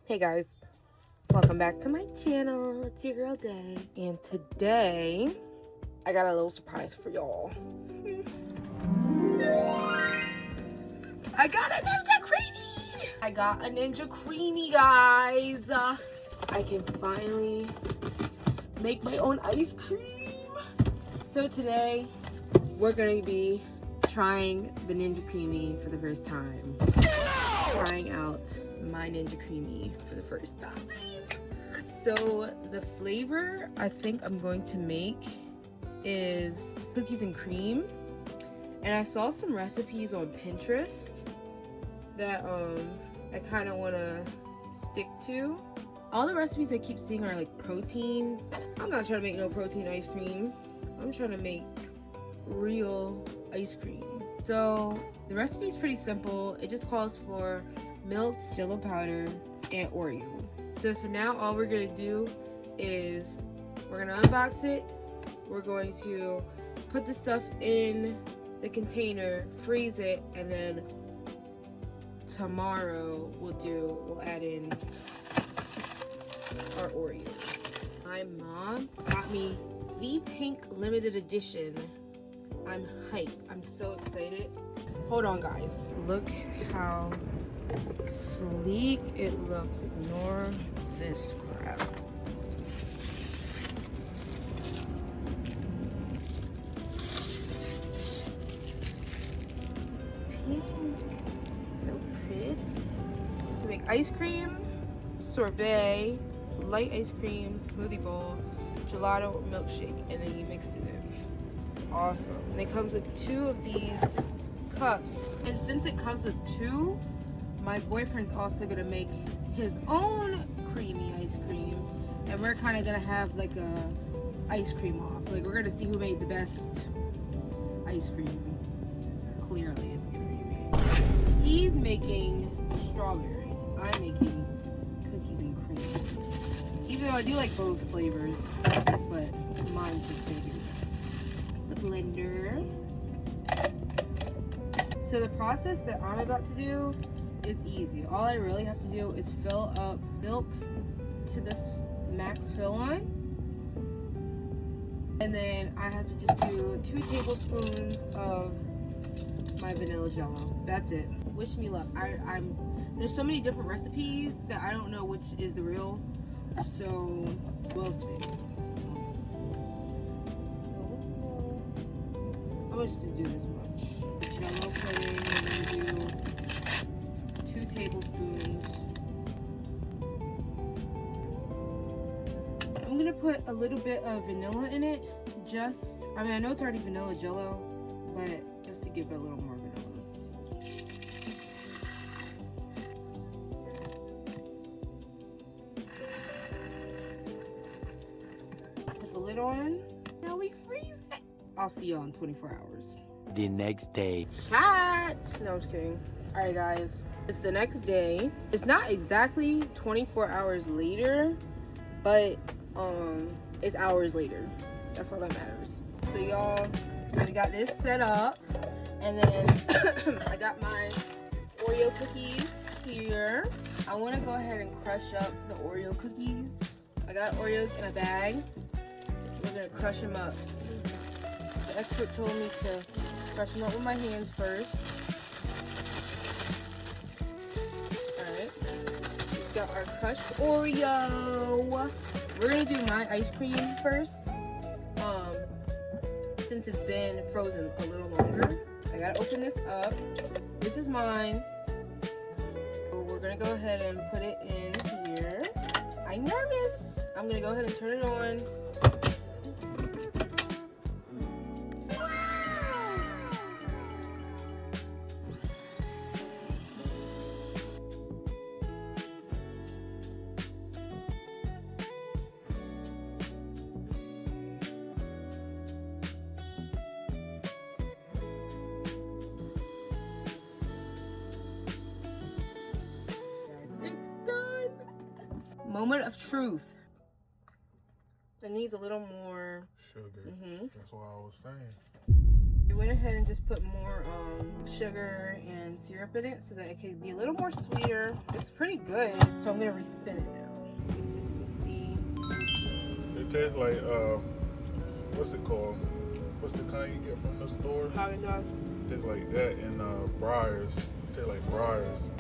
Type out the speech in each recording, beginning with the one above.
Hey guys, welcome back to my channel. It's your girl Day, and today I got a little surprise for y'all. I got a Ninja Creamy! I got a Ninja Creamy, guys. I can finally make my own ice cream. So today we're gonna be trying the Ninja Creamy for the first time. Trying out my Ninja Creamy for the first time. So the flavor I think I'm going to make is cookies and cream, and I saw some recipes on Pinterest that I kind of want to stick to. All the recipes I keep seeing are like protein. I'm not trying to make no protein ice cream. I'm trying to make real ice cream. So the recipe is pretty simple. It just calls for milk, Jello powder, and Oreo. So for now, all we're gonna do is we're gonna unbox it. We're going to put the stuff in the container, freeze it, and then tomorrow we'll add in our Oreos. My mom got me the pink limited edition. I'm hyped. I'm so excited. Hold on, guys. Look how sleek it looks. Ignore this crap. It's pink. So pretty. We make ice cream, sorbet, light ice cream, smoothie bowl, gelato, milkshake, and then you mix it in. It's awesome. And it comes with 2 of these cups. And since it comes with 2, my boyfriend's also gonna make his own creamy ice cream, and we're kind of gonna have like a ice cream off. Like, we're gonna see who made the best ice cream. Clearly it's gonna be me. He's making strawberry. I'm making cookies and cream. Even though I do like both flavors, but mine's just gonna be the best. The blender. So the process that I'm about to do is easy. All I really have to do is fill up milk to this max fill line, and then I have to just do 2 tablespoons of my vanilla jello. That's it. Wish me luck. There's so many different recipes that I don't know which is the real, so we'll see. I'm gonna just do this much. Jello pudding, we're gonna do 2 tablespoons. I'm gonna put a little bit of vanilla in it. I mean, I know it's already vanilla jello, but just to give it a little more vanilla. Put the lid on. Now we freeze it. I'll see y'all in 24 hours. The next day. Chat! No, I'm just kidding. Alright, guys. It's the next day. It's not exactly 24 hours later, but it's hours later. That's all that matters. So y'all, we got this set up, and then I got my Oreo cookies here. I want to go ahead and crush up the Oreo cookies. I got Oreos in a bag. We're gonna crush them up. The expert told me to crush them up with my hands first. Got our crushed Oreo. We're gonna do my ice cream first. Since it's been frozen a little longer, I gotta open this up. This is mine. So we're gonna go ahead and put it in here. I'm nervous. I'm gonna go ahead and turn it on. Moment of truth. It needs a little more sugar. That's what I was saying. I went ahead and just put more sugar and syrup in it so that it could be a little more sweeter. It's pretty good, so I'm gonna respin it now. Consistency. It tastes like what's it called? What's the kind you get from the store? Haagen-Dazs. It tastes like that and Breyers. It tastes like Breyers.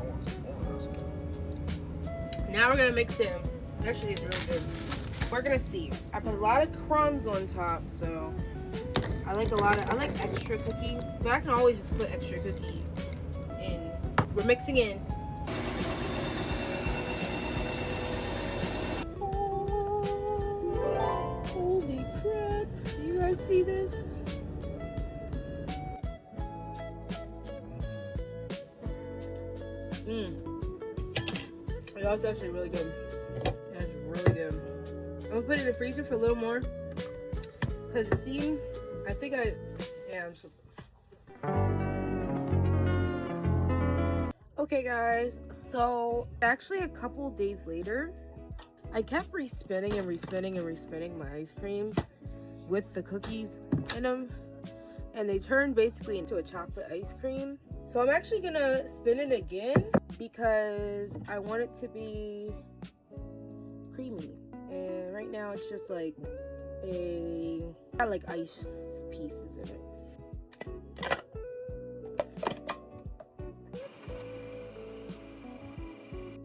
I want some more of this. Now we're gonna mix it. Actually, it's really good. We're gonna see. I put a lot of crumbs on top, so I like extra cookie, but I can always just put extra cookie in. We're mixing in. Holy crap! Do you guys see this? That's actually really good. That's really good. I'm gonna put it in the freezer for a little more. Cause see, I'm just... Okay guys, so actually a couple days later, I kept respinning and respinning and respinning my ice cream with the cookies in them, and they turned basically into a chocolate ice cream. So I'm actually gonna spin it again because I want it to be creamy. And right now it's just like got like ice pieces in it.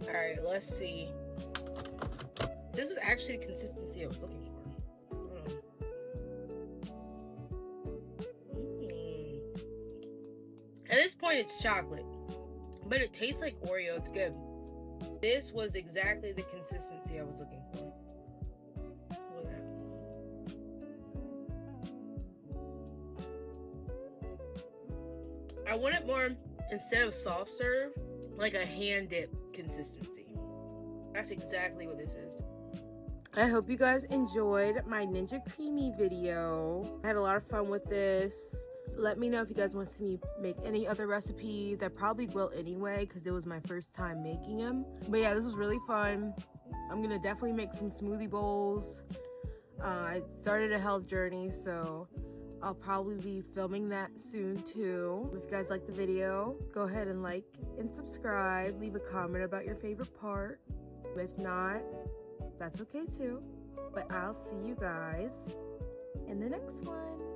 All right, let's see. This is actually the consistency I was looking for. At this point, it's chocolate, but it tastes like Oreo. It's good. This was exactly the consistency I was looking for. Look at that. I want it more, instead of soft serve, like a hand dip consistency. That's exactly what this is. I hope you guys enjoyed my Ninja Creami video. I had a lot of fun with this. Let me know if you guys want to see me make any other recipes. I probably will anyway because it was my first time making them. But yeah, this was really fun. I'm gonna definitely make some smoothie bowls. I started a health journey, so I'll probably be filming that soon too. If you guys like the video, go ahead and like and subscribe. Leave a comment about your favorite part. If not, that's okay too. But I'll see you guys in the next one.